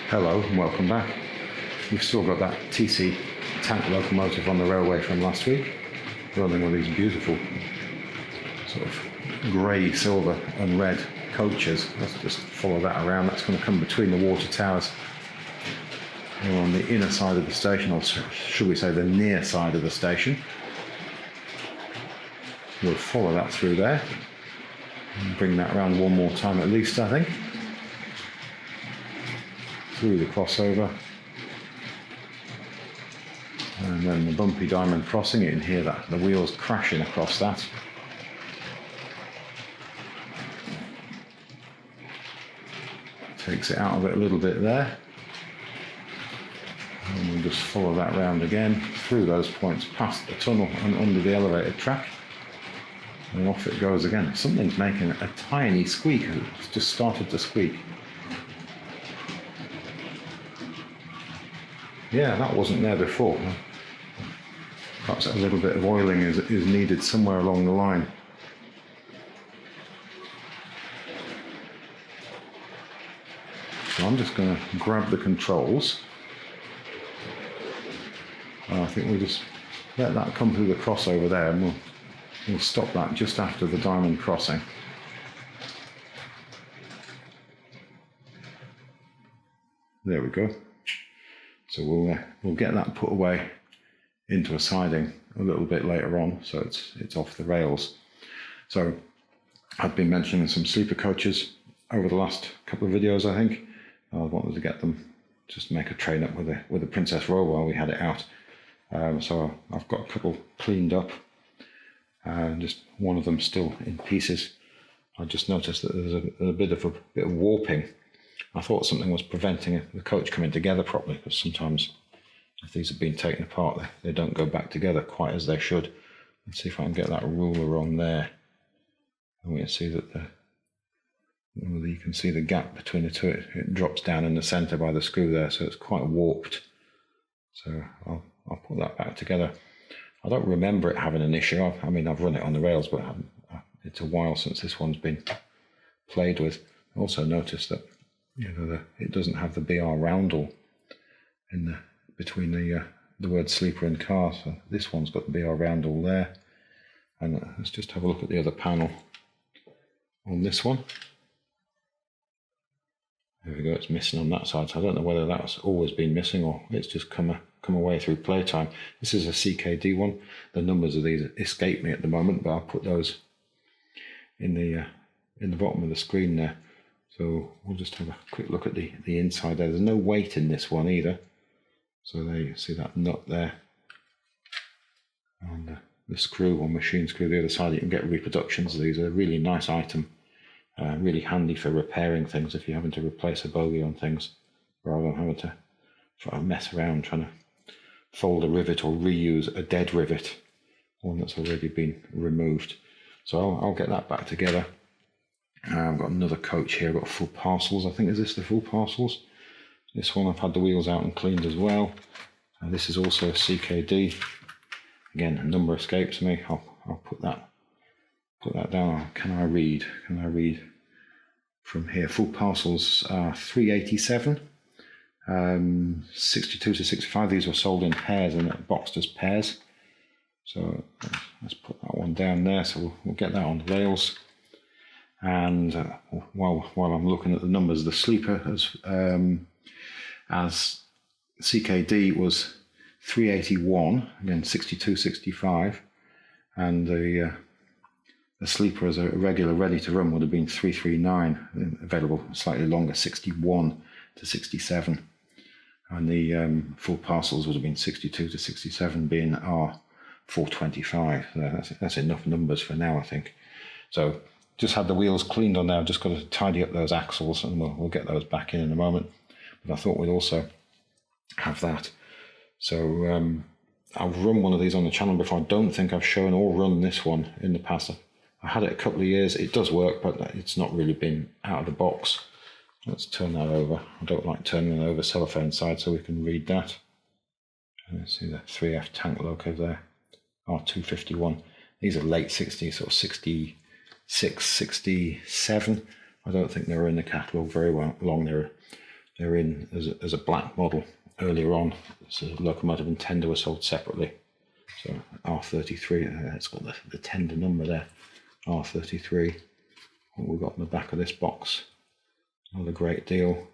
Hello and welcome back. We've still got that TC tank locomotive on the railway from last week, running all these beautiful sort of grey, silver and red coaches. Let's just follow that around. That's going to come between the water towers. We're on the inner side of the station, or should we say the near side of the station. We'll follow that through there and bring that around one more time at least, I think. Through the crossover. And then the bumpy diamond crossing. You can hear that, the wheels crashing across that. Takes it out of it a little bit there. And we'll just follow that round again, through those points, past the tunnel and under the elevated track. And off it goes again. Something's making a tiny squeak. It's just started to squeak. Yeah, that wasn't there before. Perhaps a little bit of oiling is needed somewhere along the line. So I'm just going to grab the controls. I think we'll just let that come through the crossover there, and we'll stop that just after the diamond crossing. There we go. So we'll get that put away into a siding a little bit later on, so it's off the rails. So I've been mentioning some sleeper coaches over the last couple of videos, I think. I wanted to get them just to make a train up with the Princess Royal while we had it out. So I've got a couple cleaned up, just one of them still in pieces. I just noticed that there's a bit of warping. I thought something was preventing the coach coming together properly, because sometimes if these have been taken apart, they don't go back together quite as they should. Let's see if I can get that ruler on there. And we can see that you can see the gap between the two. It drops down in the centre by the screw there, so it's quite warped. So I'll put that back together. I don't remember it having an issue. I mean, I've run it on the rails, but it's a while since this one's been played with. I also noticed that it doesn't have the BR roundel between the word sleeper and car. So this one's got the BR roundel there. And let's just have a look at the other panel on this one. There we go, it's missing on that side. So I don't know whether that's always been missing or it's just come away through playtime. This is a CKD one. The numbers of these escape me at the moment, but I'll put those in the bottom of the screen there. So we'll just have a quick look at the inside there. There's no weight in this one either. So there you see that nut there. And the screw or machine screw the other side. You can get reproductions of these. Are a really nice item. Really handy for repairing things if you're having to replace a bogie on things, rather than having to try to mess around trying to fold a rivet or reuse a dead rivet, one that's already been removed. So I'll get that back together. I've got another coach here. I've got full parcels. I think, is this the full parcels? This one I've had the wheels out and cleaned as well. This is also a CKD. Again, a number escapes me. I'll put that down. Can I read from here? Full parcels are 387, 62 to 65. These were sold in pairs and boxed as pairs. So let's put that one down there. So we'll get that on the rails. And while I'm looking at the numbers, the sleeper as CKD was 381, again 62, 65, and the sleeper as a regular ready to run would have been 339, available slightly longer, 61 to 67, and the full parcels would have been 62 to 67, being our 425. That's enough numbers for now, I think. So just had the wheels cleaned on there. I've just got to tidy up those axles, and we'll get those back in a moment. But I thought we'd also have that. So I've run one of these on the channel before. I don't think I've shown or run this one in the past. I had it a couple of years. It does work, but it's not really been out of the box. Let's turn that over. I don't like turning it over cellophane side, so we can read that. And let's see the 3F tank loco there. R.251. These are late 60s, sort of 66, 67. I don't think they were in the catalogue very long. They're They're in as a black model earlier on. So Locomotive and Tender were sold separately. So R33, it's got the Tender number there, R33. What we've got in the back of this box, another great deal.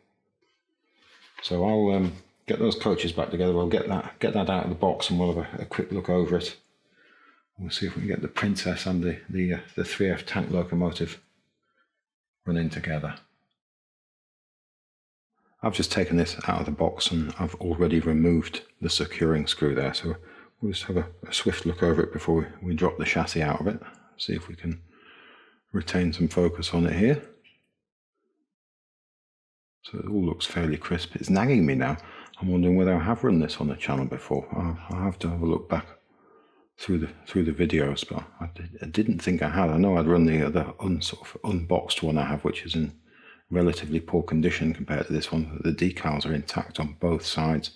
So I'll get those coaches back together. We'll get that out of the box, and we'll have a quick look over it. We'll see if we can get the Princess and the 3F tank locomotive running together. I've just taken this out of the box and I've already removed the securing screw there, so we'll just have a swift look over it before we drop the chassis out of it. See if we can retain some focus on it here. So it all looks fairly crisp. It's nagging me now. I'm wondering whether I have run this on the channel before. I'll have to have a look back through the videos, but I didn't think I had. I know I'd run the other sort of unboxed one I have, which is in relatively poor condition compared to this one. The decals are intact on both sides,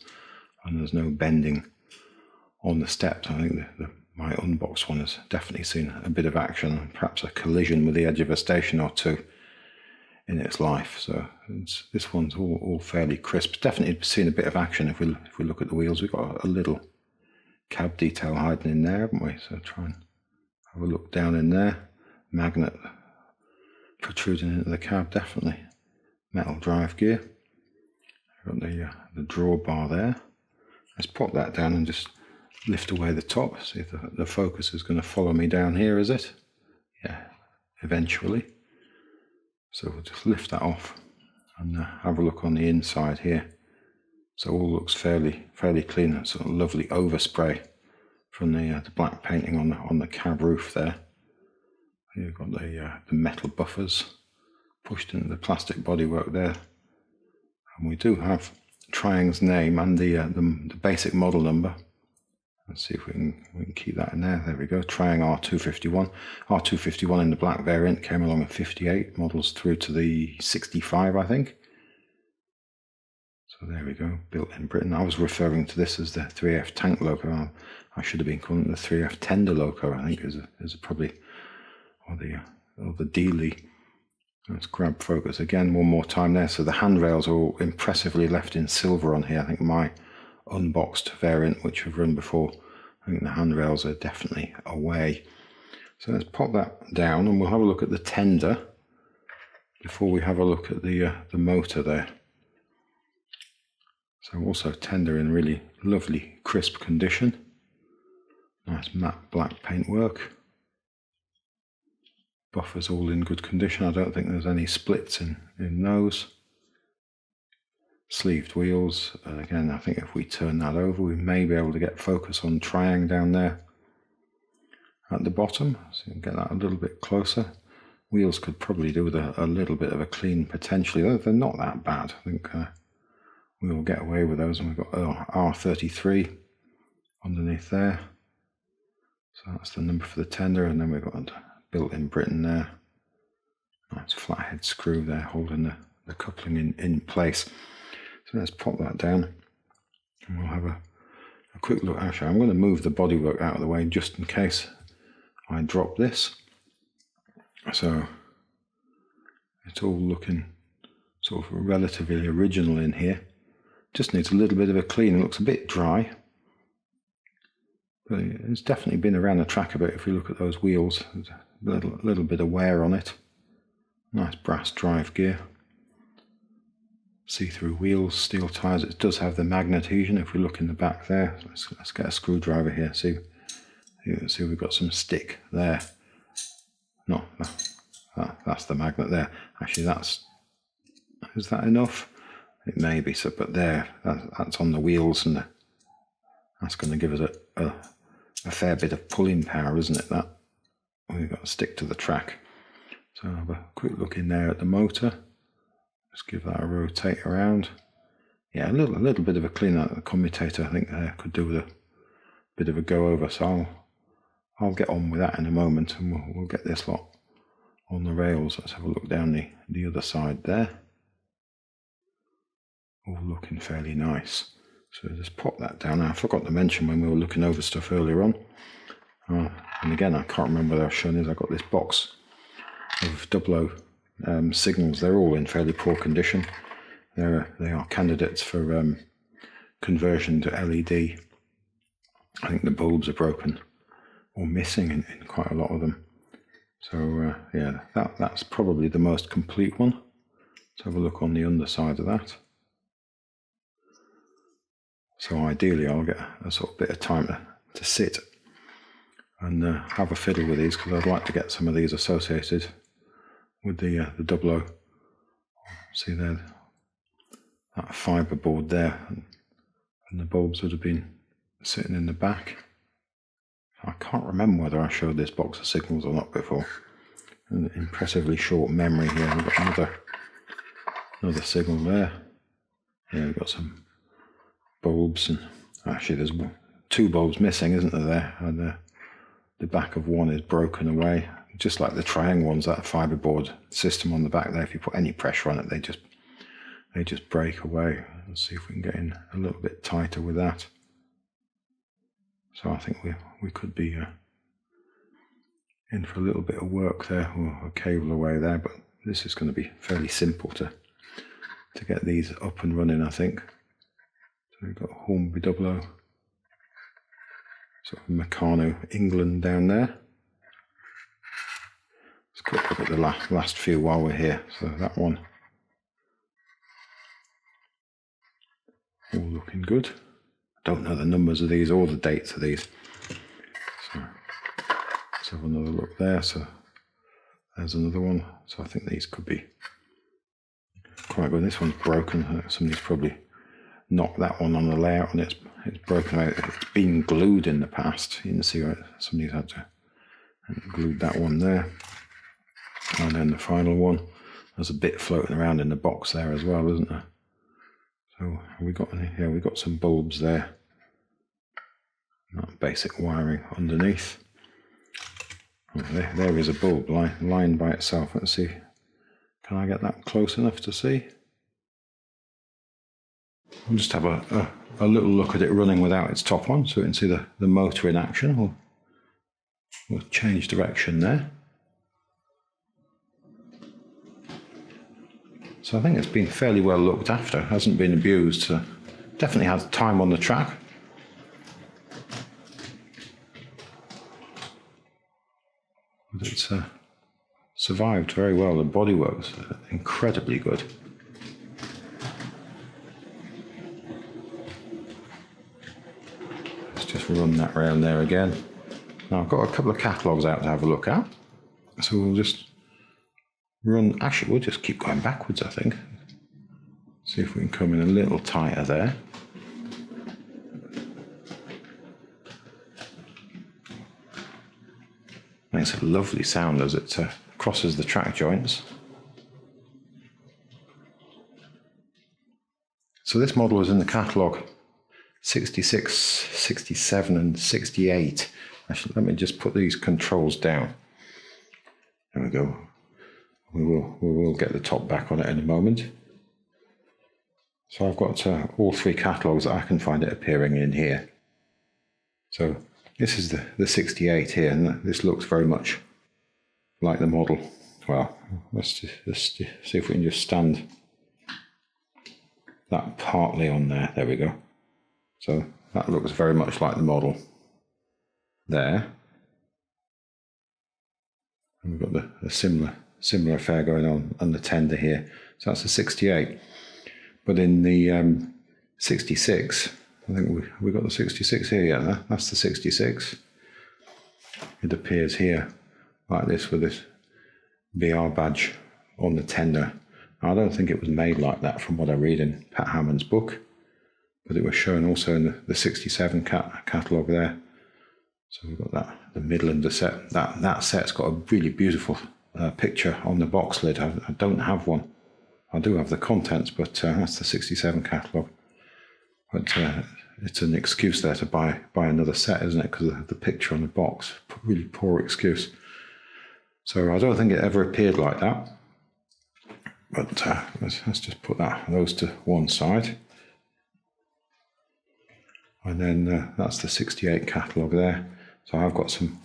and there's no bending on the steps. I think my unboxed one has definitely seen a bit of action, perhaps a collision with the edge of a station or two in its life. So this one's all fairly crisp. Definitely seen a bit of action. If we look at the wheels, we've got a little cab detail hiding in there, haven't we? So try and have a look down in there. Magnet protruding into the cab, definitely. Metal drive gear. Got the drawbar there. Let's pop that down and just lift away the top. See if the focus is going to follow me down here, is it? Yeah, eventually. So we'll just lift that off and have a look on the inside here. So all looks fairly clean. That sort of lovely overspray from the black painting on the cab roof there. You've got the metal buffers pushed into the plastic bodywork there, and we do have Triang's name and the basic model number. Let's see if we can keep that in there. There we go. Triang R251. R251 in the black variant came along at 58 models through to the 65, I think. So there we go, built in Britain. I was referring to this as the 3F tank loco. I should have been calling it the 3F Tender loco, I think, is probably, or the Dealey. Let's grab focus again one more time there. So the handrails are all impressively left in silver on here. I think my unboxed variant, which I've run before, I think the handrails are definitely away. So let's pop that down and we'll have a look at the Tender before we have a look at the motor there. So also Tender in really lovely crisp condition. Nice matte black paintwork. Buffers all in good condition. I don't think there's any splits in those. Sleeved wheels. Again, I think if we turn that over, we may be able to get focus on Triang down there at the bottom. So you can get that a little bit closer. Wheels could probably do with a little bit of a clean potentially. They're not that bad. I think we will get away with those. And we've got R33 underneath there. So that's the number for the Tender, and then we've got built in Britain there. Nice flathead screw there holding the coupling in place. So let's pop that down and we'll have a quick look. Actually, I'm going to move the bodywork out of the way just in case I drop this. So it's all looking sort of relatively original in here. Just needs a little bit of a clean. It looks a bit dry, but it's definitely been around the track a bit. If we look at those wheels, there's a little bit of wear on it. Nice brass drive gear. See-through wheels, steel tyres. It does have the magnet adhesion. If we look in the back there, let's get a screwdriver here. See we've got some stick there. No, that's the magnet there. Actually, is that enough? It may be. So, but there, that's on the wheels, and that's going to give us a fair bit of pulling power, isn't it? That we've got to stick to the track. So I'll have a quick look in there at the motor. Just give that a rotate around. Yeah, a little bit of a clean out. The commutator, I think, could do with a bit of a go over. So I'll get on with that in a moment, and we'll get this lot on the rails. Let's have a look down the other side there. All looking fairly nice. So just pop that down. I forgot to mention when we were looking over stuff earlier on. And again, I can't remember whether I've shown this. I got this box of 00 signals. They're all in fairly poor condition. they are candidates for conversion to LED. I think the bulbs are broken or missing in quite a lot of them. So yeah, that's probably the most complete one. Let's have a look on the underside of that. So ideally I'll get a sort of bit of time to sit and have a fiddle with these, because I'd like to get some of these associated with the 00. See there, that fibre board there, and the bulbs would have been sitting in the back. I can't remember whether I showed this box of signals or not before. An impressively short memory here. We've got another signal there. Yeah, we've got some bulbs, and actually there's 2 bulbs missing, isn't there? And the back of one is broken away, just like the triangle ones. That fiberboard system on the back there, if you put any pressure on it, they just break away. Let's see if we can get in a little bit tighter with that. So I think we could be in for a little bit of work there, or a cable away there, but this is going to be fairly simple to get these up and running, I think. So we've got Hornby 00, sort of Meccano, England down there. Let's quick look at the last few while we're here. So that one, all looking good. I don't know the numbers of these or the dates of these. So let's have another look there. So there's another one. So I think these could be quite good. This one's broken. Somebody's probably knocked that one on the layout and it's broken out. It's been glued in the past. You can see somebody's had to glue that one there. And then the final one, there's a bit floating around in the box there as well, isn't there? So we got we got some bulbs there. That basic wiring underneath. Oh, there is a bulb lined by itself. Let's see. Can I get that close enough to see? I'll just have a little look at it running without its top on, so we can see the motor in action. We'll change direction there. So I think it's been fairly well looked after, hasn't been abused. So definitely has time on the track. But it's survived very well. The bodywork's incredibly good. Let's just run that round there again. Now I've got a couple of catalogues out to have a look at. So we'll just run, actually we'll just keep going backwards, I think. See if we can come in a little tighter there. Makes a lovely sound as it crosses the track joints. So this model is in the catalogue 66, 67 and 68. Actually, let me just put these controls down. There we go. We will get the top back on it in a moment. So I've got all 3 catalogues that I can find it appearing in here. So this is the 68 here, and this looks very much like the model. Well, let's just see if we can just stand that partly on there. There we go. So that looks very much like the model there. And we've got the similar affair going on the Tender here. So that's the 68. But in the 66, I think we got the 66 here. Yeah, that's the 66. It appears here like this with this VR badge on the Tender. Now, I don't think it was made like that from what I read in Pat Hammond's book, but it was shown also in the 67 catalogue there. So we've got the Midlander set. That set's got a really beautiful picture on the box lid. I don't have one. I do have the contents, but that's the 67 catalogue. But it's an excuse there to buy another set, isn't it? Because of the picture on the box. Really poor excuse. So I don't think it ever appeared like that. But let's just put those to one side. And then that's the 68 catalogue there. So I've got some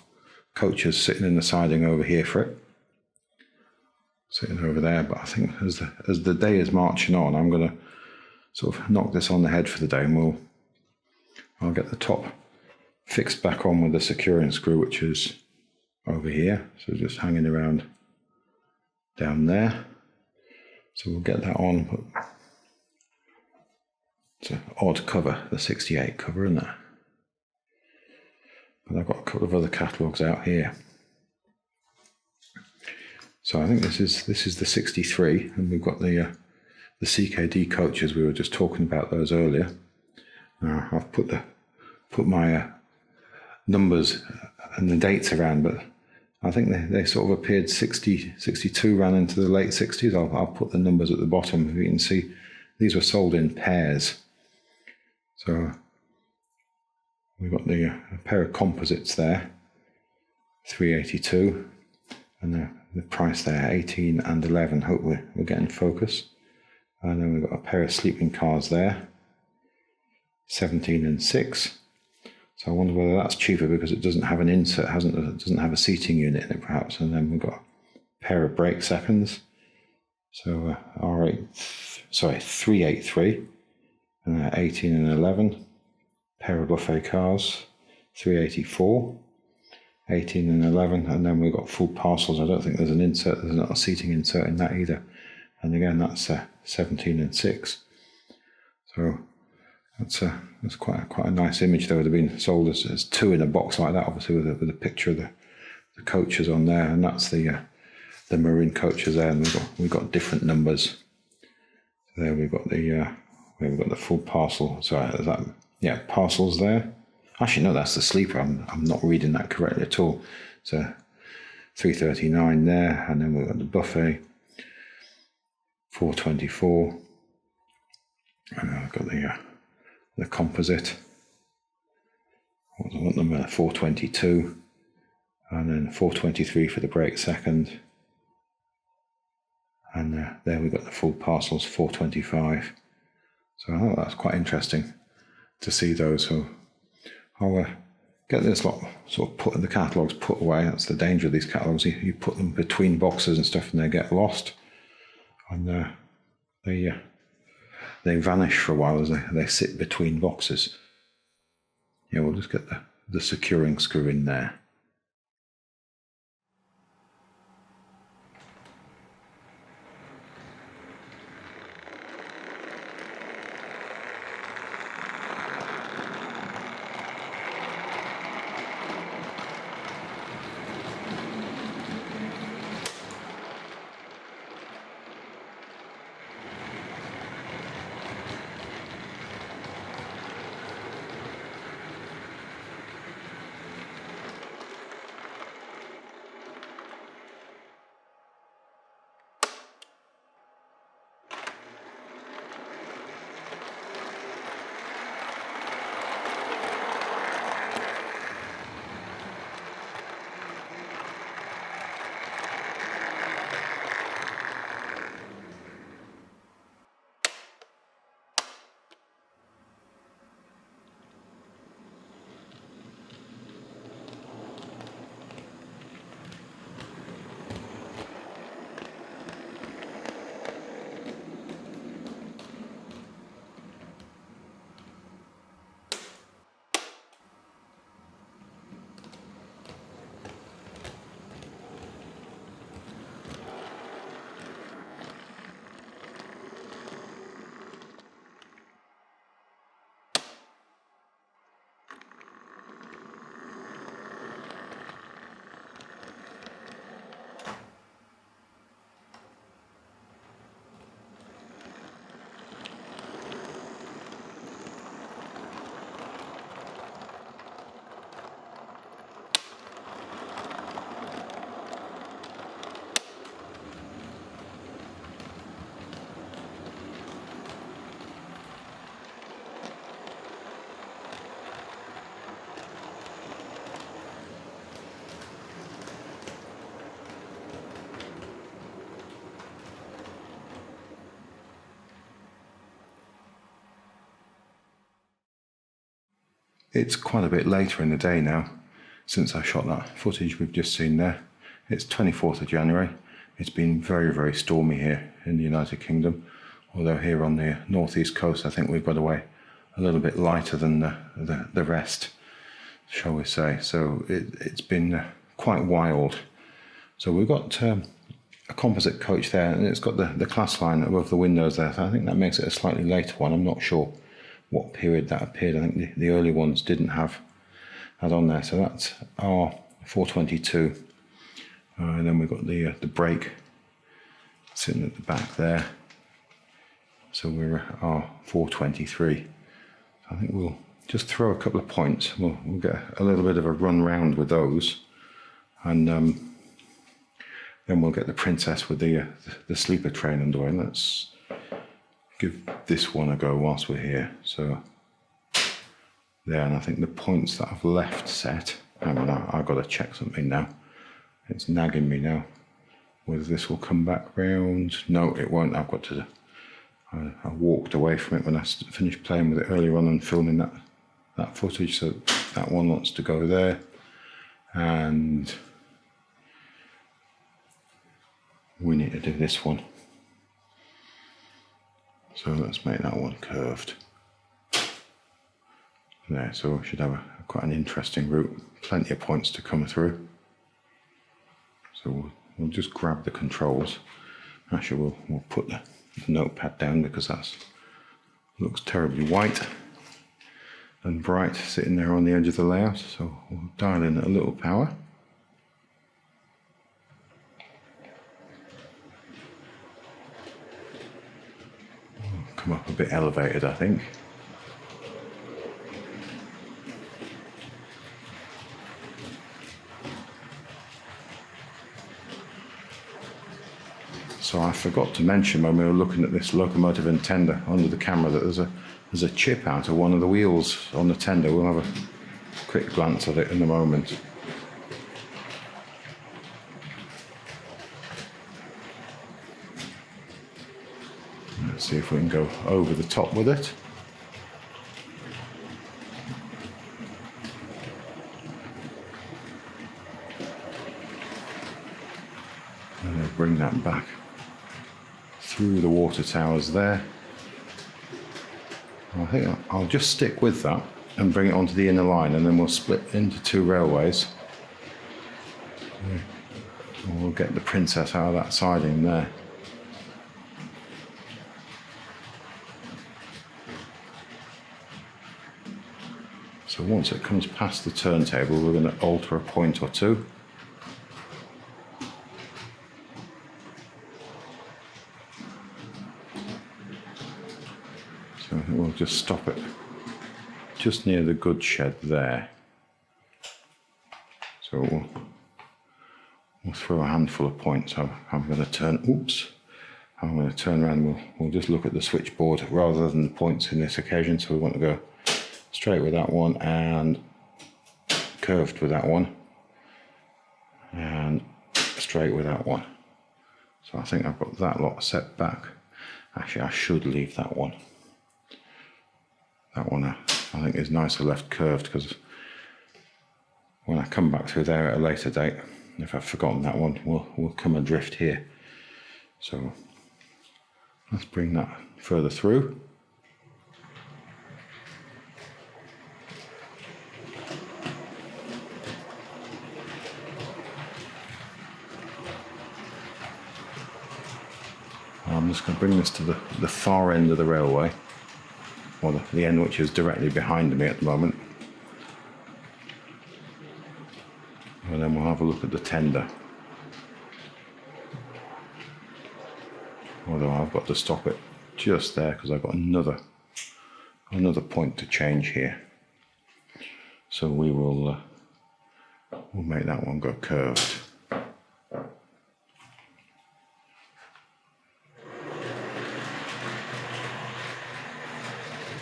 coaches sitting in the siding over here for it. sitting over there. But I think as the day is marching on, I'm going to sort of knock this on the head for the day, and I'll get the top fixed back on with the securing screw, which is over here. So just hanging around down there. So we'll get that on. But it's an odd cover, the 68 cover, isn't it? But I've got a couple of other catalogues out here. So I think this is the 63, and we've got the CKD coaches. We were just talking about those earlier. I've put my numbers and the dates around, but I think they sort of appeared 62 ran into the late 60s. I'll put the numbers at the bottom. If you can see, these were sold in pairs. So we've got a pair of composites there, 382, and the price there, 18 and 11. Hope we're getting focus. And then we've got a pair of sleeping cars there, 17 and 6. So I wonder whether that's cheaper because it doesn't have an insert, it doesn't have a seating unit in it perhaps. And then we've got a pair of brake seconds. So 383, 18 and 11. Pair of buffet cars, 384, 18 and 11. And then we've got full parcels. I don't think there's an insert, there's not a seating insert in that either. And again, that's 17 and 6. So that's quite a nice image. They would have been sold as two in a box like that, obviously with a picture of the coaches on there, and that's the maroon coaches there. And we've got different numbers. So there we've got the full parcel. Sorry, is that parcels there? Actually, no, that's the sleeper. I'm not reading that correctly at all. So 339 there, and then we've got the buffet, 424, and then I've got the composite. What number? 422, and then 423 for the brake second, and there we've got the full parcels, 425. So I thought that's quite interesting to see those. So I'll get this lot sort of put in the catalogues, put away. That's the danger of these catalogues. You put them between boxes and stuff, and they get lost, and they vanish for a while as they sit between boxes. Yeah, we'll just get the securing screw in there. It's quite a bit later in the day now since I shot that footage we've just seen there. It's 24th of January. It's been very, very stormy here in the United Kingdom, although here on the northeast coast I think we've got away a little bit lighter than the rest, shall we say. So it's been quite wild. So we've got a composite coach there, and it's got the class line above the windows there, so I think that makes it a slightly later one. I'm not sure what period that appeared. I think the early ones didn't have that on there. So that's R.251. And then we've got the brake sitting at the back there. So we're at R.423. I think we'll just throw a couple of points. We'll get a little bit of a run round with those, and then we'll get the Princess with the sleeper train underway. Let's give this one a go whilst we're here. So there, and I think the points that I've left set. Hang on, I've got to check something now. It's nagging me now. Whether this will come back round. No, it won't. I've got to. I walked away from it when I finished playing with it earlier on and filming that footage. So that one wants to go there, and we need to do this one. So let's make that one curved. There, so we should have quite an interesting route. Plenty of points to come through. So we'll just grab the controls. Actually, we'll put the notepad down because that looks terribly white and bright sitting there on the edge of the layout. So we'll dial in a little power. We'll come up a bit elevated, I think. So I forgot to mention when we were looking at this locomotive and tender under the camera that there's a chip out of one of the wheels on the tender. We'll have a quick glance at it in a moment. Let's see if we can go over the top with it. And then bring that back through the water towers there. I think I'll just stick with that and bring it onto the inner line, and then we'll split into two railways. And we'll get the Princess out of that siding there. So once it comes past the turntable, we're going to alter a point or two. So I think we'll just stop it just near the goods shed there. So we'll throw a handful of points. So I'm going to turn, I'm going to turn around. We'll just look at the switchboard rather than the points in this occasion. So we want to go straight with that one and curved with that one and straight with that one. So I think I've got that lot set back. Actually, I should leave that one. That one I think is nicer left curved, because when I come back through there at a later date, if I've forgotten that one, we'll come adrift here. So let's bring that further through. I'm just going to bring this to the far end of the railway, or the end which is directly behind me at the moment. And then we'll have a look at the tender. Although I've got to stop it just there because I've got another point to change here. So we'll make that one go curved.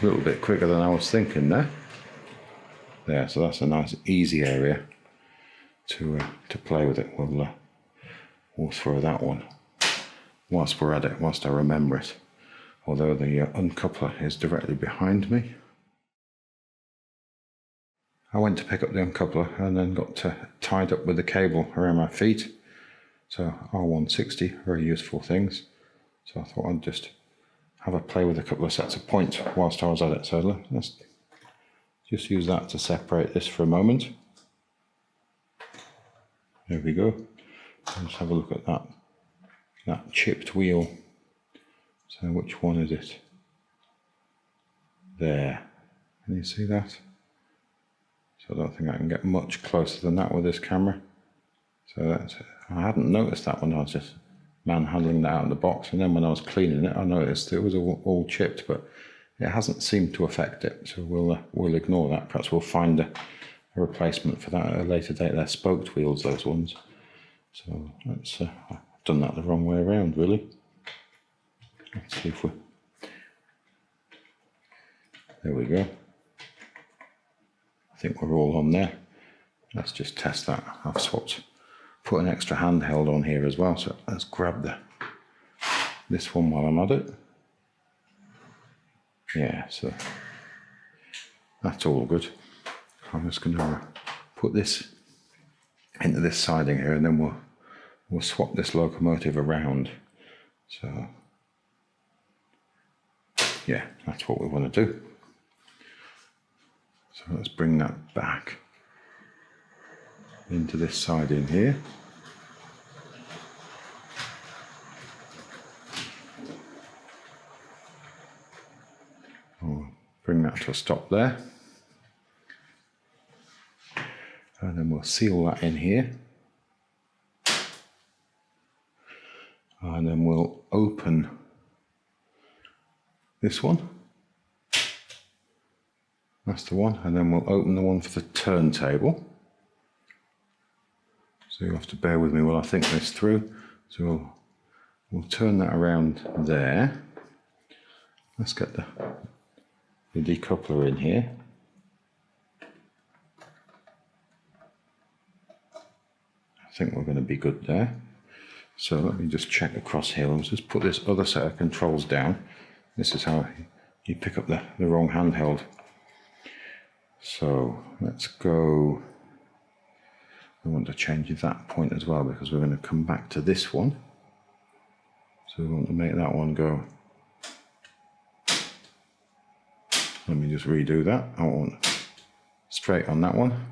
A little bit quicker than I was thinking there. There, so that's a nice easy area to play with it. We'll throw that one whilst we're at it, whilst I remember it. Although the uncoupler is directly behind me. I went to pick up the uncoupler and then got tied up with the cable around my feet. So R160, very useful things. So I thought I'd just have a play with a couple of sets of points whilst I was at it. So let's just use that to separate this for a moment. There we go. Let's have a look at that chipped wheel. So which one is it? There. Can you see that? So I don't think I can get much closer than that with this camera. So that's, I hadn't noticed that when I was just manhandling that out of the box, and then when I was cleaning it I noticed it was all chipped, but it hasn't seemed to affect it, so we'll ignore that. Perhaps we'll find a replacement for that at a later date. They're spoked wheels, those ones. So let's, I've done that the wrong way around really. Let's see if we, there we go. I think we're all on there. Let's just test that. I've put an extra handheld on here as well, so let's grab this one while I'm at it. Yeah, so that's all good. I'm just going to put this into this siding here, and then we'll swap this locomotive around. So yeah, that's what we want to do. So let's bring that back into this siding here. I'll bring that to a stop there. And then we'll seal that in here. And then we'll open this one. That's the one. And then we'll open the one for the turntable. So you'll have to bear with me while I think this through. So we'll turn that around there. Let's get the decoupler in here. I think we're going to be good there. So let me just check across here. Let's just put this other set of controls down. This is how you pick up the wrong handheld. So let's go. I want to change that point as well, because we're going to come back to this one. So we want to make that one go. Let me just redo that. I want straight on that one.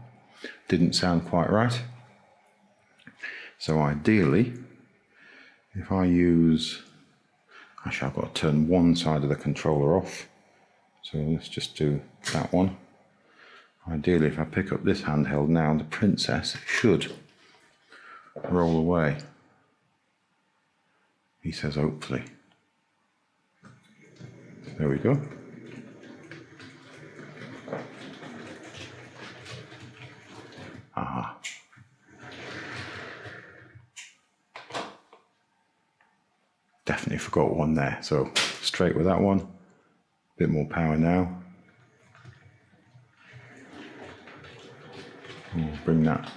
Didn't sound quite right. So ideally, if I use, actually I've got to turn one side of the controller off. So let's just do that one. Ideally, if I pick up this handheld now, the Princess should roll away. He says hopefully. There we go. Aha. Definitely forgot one there. So straight with that one. Bit more power now. We'll bring that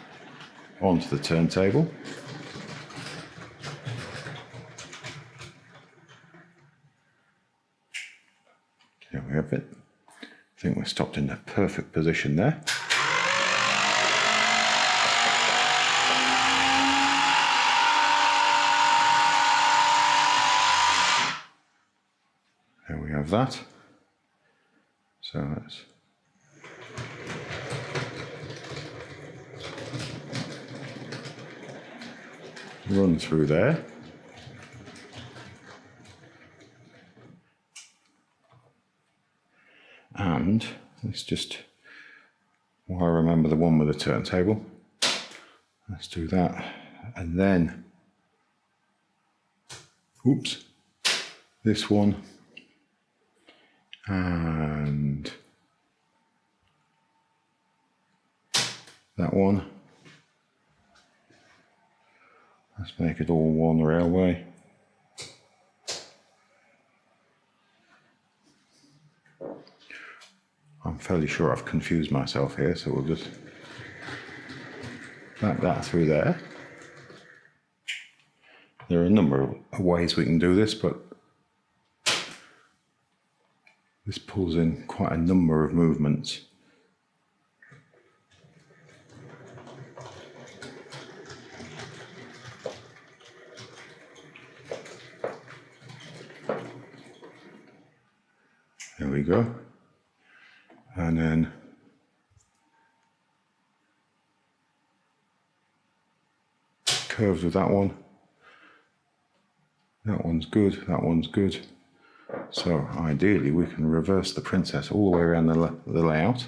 onto the turntable. There we have it. I think we're stopped in the perfect position there. There we have that. So let's run through there. And let's just, while I remember the one with the turntable, let's do that. And then, oops, this one. And that one. Let's make it all one railway. I'm fairly sure I've confused myself here, so we'll just back that through there. There are a number of ways we can do this, but this pulls in quite a number of movements. we go. And then curved with that one. That one's good, that one's good. So ideally we can reverse the princess all the way around the layout.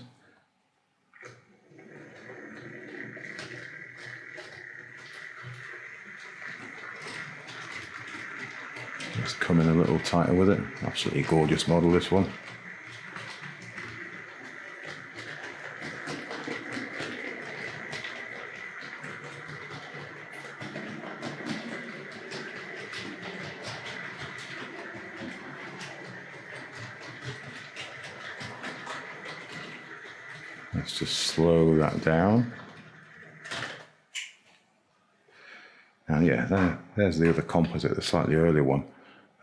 Just come in a little tighter with it. Absolutely gorgeous model, this one. Let's just slow that down. And yeah, there's the other composite, the slightly earlier one.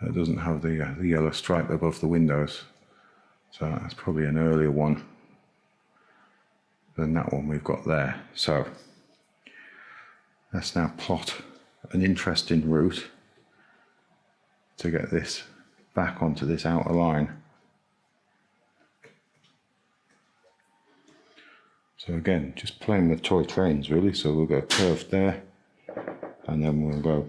It doesn't have the yellow stripe above the windows. So that's probably an earlier one than that one we've got there. So let's now plot an interesting route to get this back onto this outer line. So again, just playing with toy trains really. So we'll go curved there, and then we'll go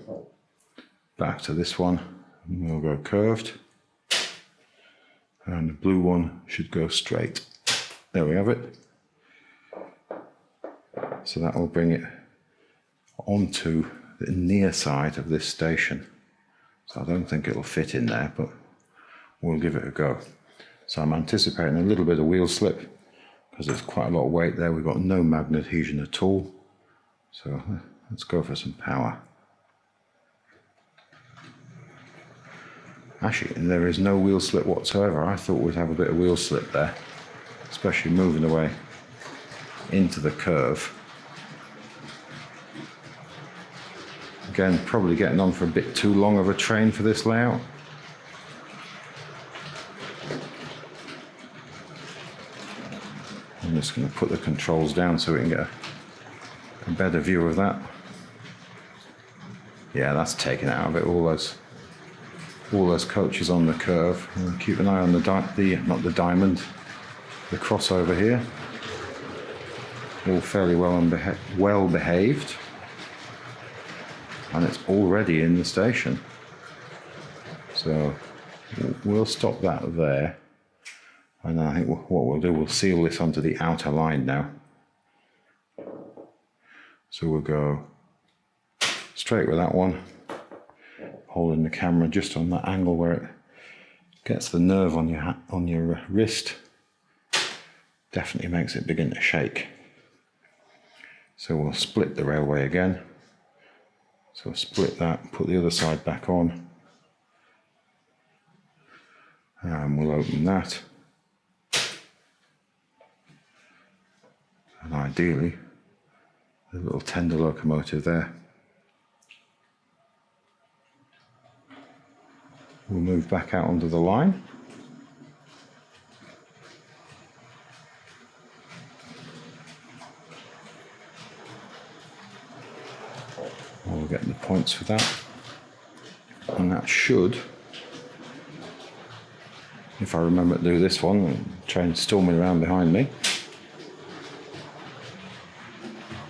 back to this one, and we'll go curved, and the blue one should go straight. There we have it. So that will bring it onto the near side of this station. So I don't think it'll fit in there, but we'll give it a go. So I'm anticipating a little bit of wheel slip, because there's quite a lot of weight there. We've got no magnet adhesion at all. So let's go for some power. Actually, there is no wheel slip whatsoever. I thought we'd have a bit of wheel slip there, especially moving away into the curve. Again, probably getting on for a bit too long of a train for this layout. I'm just going to put the controls down so we can get a better view of that. Yeah, that's taken out of it, all those coaches on the curve. And keep an eye on the diamond, the crossover here. All fairly well behaved. And it's already in the station. So we'll stop that there. And I think what we'll do, we'll seal this onto the outer line now. So we'll go straight with that one, holding the camera just on that angle where it gets the nerve on your wrist. Definitely makes it begin to shake. So we'll split the railway again. So split that, put the other side back on, and we'll open that. And ideally, a little tender locomotive there. We'll move back out onto the line. We'll get the points for that. And that should, if I remember to do this one, the train's storming around behind me.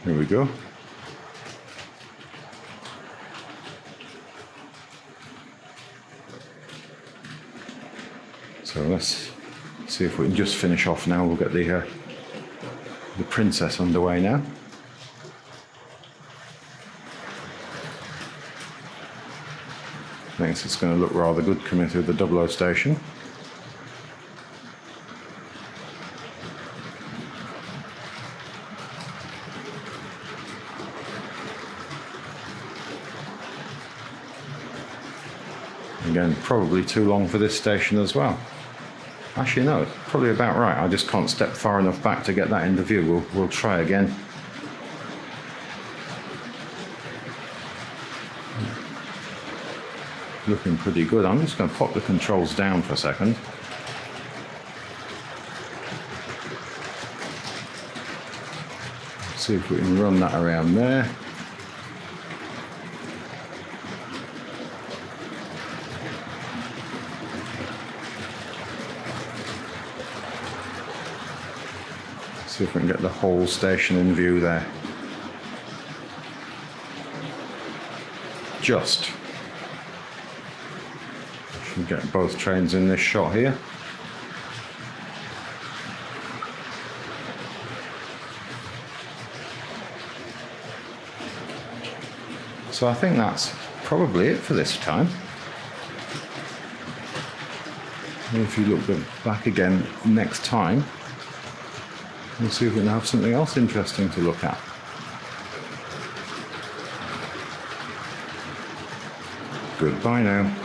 Here we go. So let's see if we can just finish off now. We'll get the princess underway now. I think it's going to look rather good coming through the 00 station. Again, probably too long for this station as well. Actually, no, it's probably about right. I just can't step far enough back to get that into view. We'll try again. Looking pretty good. I'm just going to pop the controls down for a second. See if we can run that around there. See if we can get the whole station in view there. Just. Should get both trains in this shot here. So I think that's probably it for this time. And if you look back again next time, we'll see if we can have something else interesting to look at. Goodbye now.